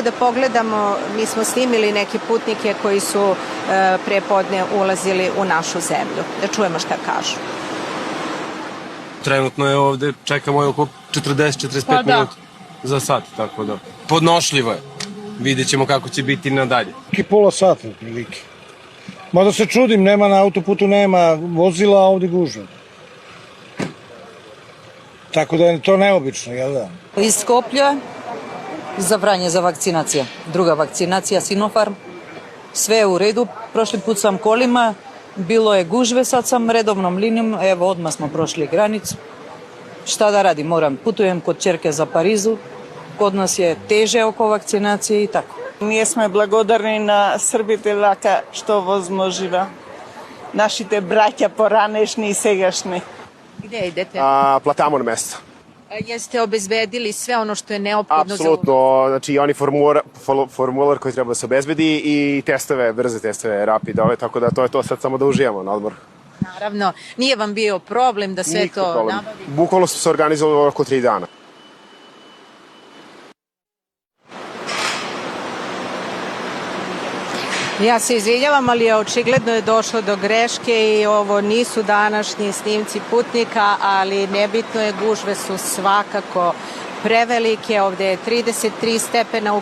Da pogledamo, mi smo snimili neke putnike koji su pre podne ulazili u našu zemlju. Da čujemo šta kažu. Trenutno je ovde, čekamo je oko 40-45 minuta za sat, tako da podnošljivo je. Vidjet ćemo kako će biti nadalje. Pola sata, prilike. Mada se čudim, nema na autoputu, nema vozila, a ovde gužva. Tako da je to neobično, jel da? Iz Skoplja za Vranje za vakcinacija. Druga vakcinacija Sinopharm. Sve je u redu. Prošli put sam kolima, bilo je gužve, sad sam redovnom linijom, evo odmah smo prošli granicu. Šta da radim, putujem kod ćerke za Parizu, kod nas je teže oko vakcinacije i tako. Ние сме благодарни на србите вака што возможива. Нашите браќа поранешни и сегашни. Gde idete? Platamo na mesto. Jeste obezbedili sve ono što je neophodno? Apsolutno, znači oni formular koji treba da se obezbedi i testove, brze testove, rapidove, tako da to je to, sad samo da uživamo na odmoru. Naravno, nije vam bio problem da sve to problem. nabavite? Bukvalno smo se organizovali oko 3 dana. Ja se izvinjavam, ali očigledno je došlo do greške i ovo nisu današnji snimci putnika, ali nebitno je, gužve su svakako prevelike. Ovde je 33 stepena u